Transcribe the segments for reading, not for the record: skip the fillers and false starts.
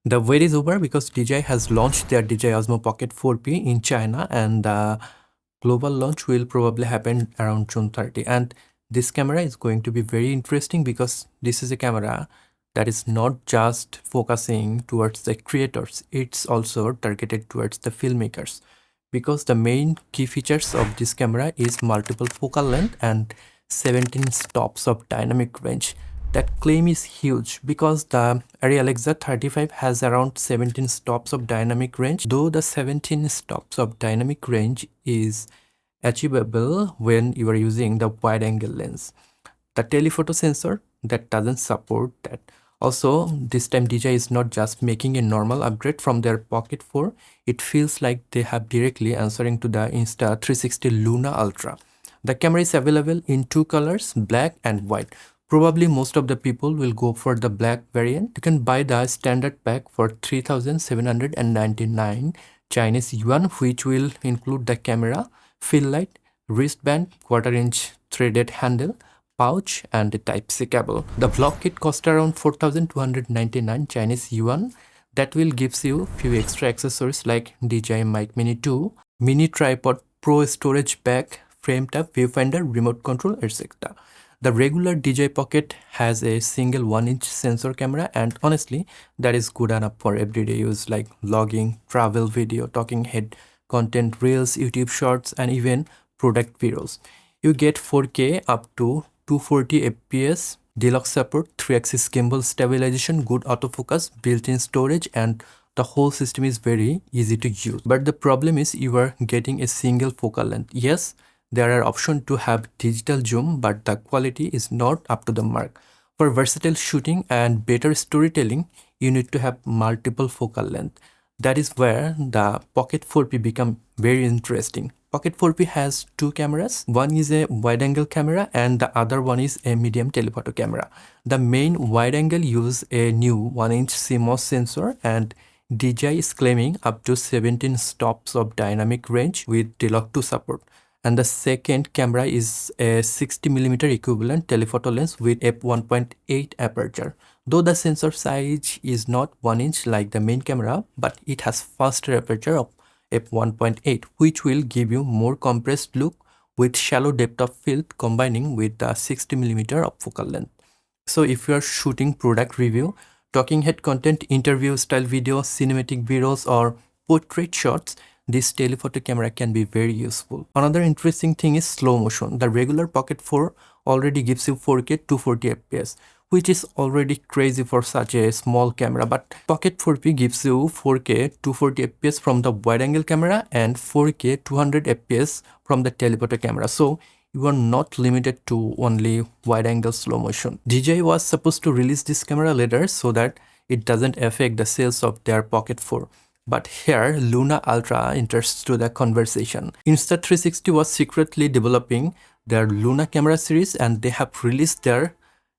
The wait is over because DJI has launched their DJI Osmo Pocket 4P in China, and the global launch will probably happen around June 30. And this camera is going to be very interesting because this is a camera that is not just focusing towards the creators, it's also targeted towards the filmmakers, because the main key features of this camera is multiple focal length and 17 stops of dynamic range. That claim is huge because the Arri Alexa 35 has around 17 stops of dynamic range, though the 17 stops of dynamic range is achievable when you are using the wide angle lens. The telephoto sensor that doesn't support that. Also, this time DJI is not just making a normal upgrade from their Pocket 4, it feels like they have directly answering to the Insta360 Luna Ultra. The camera is available in two colors, black and white. Probably most of the people will go for the black variant. You can buy the standard pack for 3,799 Chinese yuan, which will include the camera, fill light, wristband, quarter-inch threaded handle, pouch and a Type-C cable. The vlog kit cost around 4,299 Chinese yuan. That will gives you few extra accessories like DJI Mic Mini 2, mini tripod, pro storage bag, frame tab, viewfinder, remote control, etc. The regular DJI Pocket has a single 1-inch sensor camera, and honestly that is good enough for everyday use like vlogging, travel video, talking head content, reels, YouTube shorts and even product videos. You get 4K up to 240 fps, deluxe support, 3-axis gimbal stabilization, good autofocus, built-in storage, and the whole system is very easy to use. But the problem is you are getting a single focal length. Yes, there are options to have digital zoom, but the quality is not up to the mark. For versatile shooting and better storytelling, you need to have multiple focal length. That is where the Pocket 4P become very interesting. Pocket 4P has two cameras. One is a wide-angle camera and the other one is a medium telephoto camera. The main wide-angle uses a new 1-inch CMOS sensor, and DJI is claiming up to 17 stops of dynamic range with Deluxe 2 support. And the second camera is a 60mm equivalent telephoto lens with f1.8 aperture. Though the sensor size is not 1 inch like the main camera, but it has faster aperture of f1.8, which will give you more compressed look with shallow depth of field combining with the 60mm of focal length. So if you are shooting product review, talking head content, interview style videos, cinematic videos or portrait shots, this telephoto camera can be very useful. Another interesting thing is slow motion. The regular Pocket 4 already gives you 4K 240 fps, which is already crazy for such a small camera, but Pocket 4P gives you 4K 240 fps from the wide angle camera and 4K 200 fps from the telephoto camera. So you are not limited to only wide angle slow motion. DJI was supposed to release this camera later so that it doesn't affect the sales of their Pocket 4. But here, Luna Ultra enters to the conversation. Insta360 was secretly developing their Luna camera series, and they have released their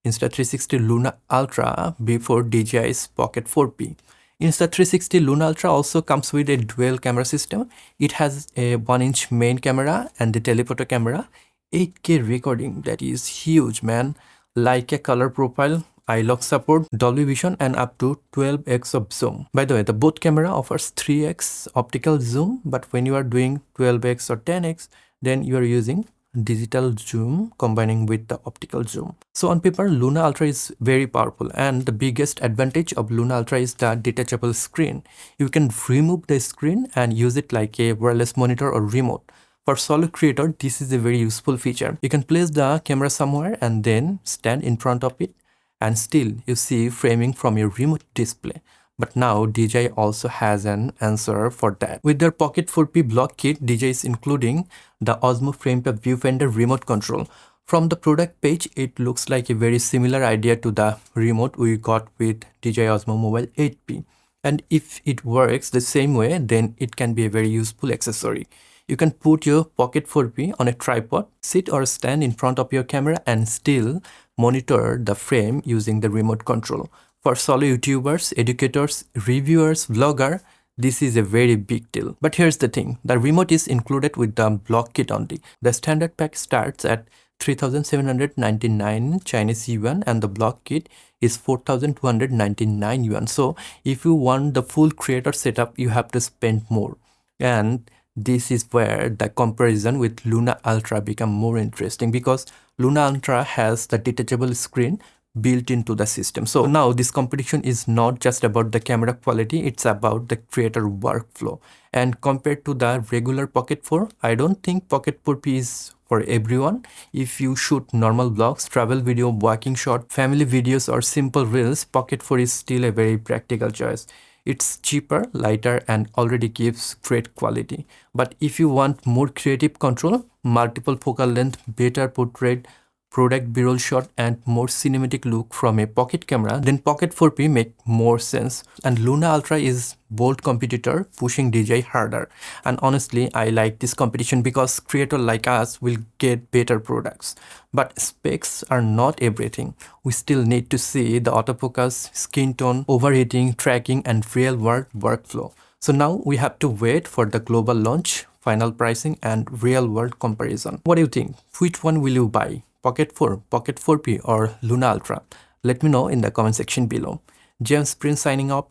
Insta360 Luna Ultra before DJI's Pocket 4P. Insta360 Luna Ultra also comes with a dual camera system. It has a 1-inch main camera and the telephoto camera, 8K recording, that is huge, man. Like a color profile, iLock support, Dolby Vision and up to 12x of zoom. By the way, the both camera offers 3x optical zoom, but when you are doing 12x or 10x, then you are using digital zoom combining with the optical zoom. So on paper, Luna Ultra is very powerful, and the biggest advantage of Luna Ultra is the detachable screen. You can remove the screen and use it like a wireless monitor or remote. For solo creator, this is a very useful feature. You can place the camera somewhere and then stand in front of it, and still you see framing from your remote display. But now DJI also has an answer for that. With their Pocket 4P block kit, DJI is including the Osmo Frame Tab Viewfinder remote control. From the product page, it looks like a very similar idea to the remote we got with DJI Osmo Mobile 8P. And if it works the same way, then it can be a very useful accessory. You can put your Pocket 4P on a tripod, sit or stand in front of your camera and still monitor the frame using the remote control. For solo YouTubers, educators, reviewers, vlogger, this is a very big deal. But here's the thing, the remote is included with the block kit only. The standard pack starts at 3,799 Chinese yuan and the block kit is 4,299 yuan. So if you want the full creator setup, you have to spend more. And this is where the comparison with Luna Ultra become more interesting, because Luna Ultra has the detachable screen built into the system. So now this competition is not just about the camera quality, it's about the creator workflow. And compared to the regular Pocket 4, I don't think Pocket 4P is for everyone. If you shoot normal vlogs, travel video, walking shot, family videos or simple reels, Pocket 4 is still a very practical choice. It's cheaper, lighter and already gives great quality. But if you want more creative control, multiple focal length, better portrait, product b-roll shot and more cinematic look from a pocket camera, then Pocket 4P make more sense. And Luna Ultra is bold competitor pushing DJI harder. And honestly, I like this competition because creators like us will get better products. But specs are not everything. We still need to see the autofocus, skin tone, overheating, tracking and real-world workflow. So now we have to wait for the global launch, final pricing and real-world comparison. What do you think? Which one will you buy? Pocket 4, Pocket 4P or Luna Ultra? Let me know in the comment section below. James Prince signing off.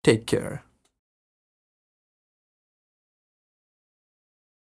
Take care.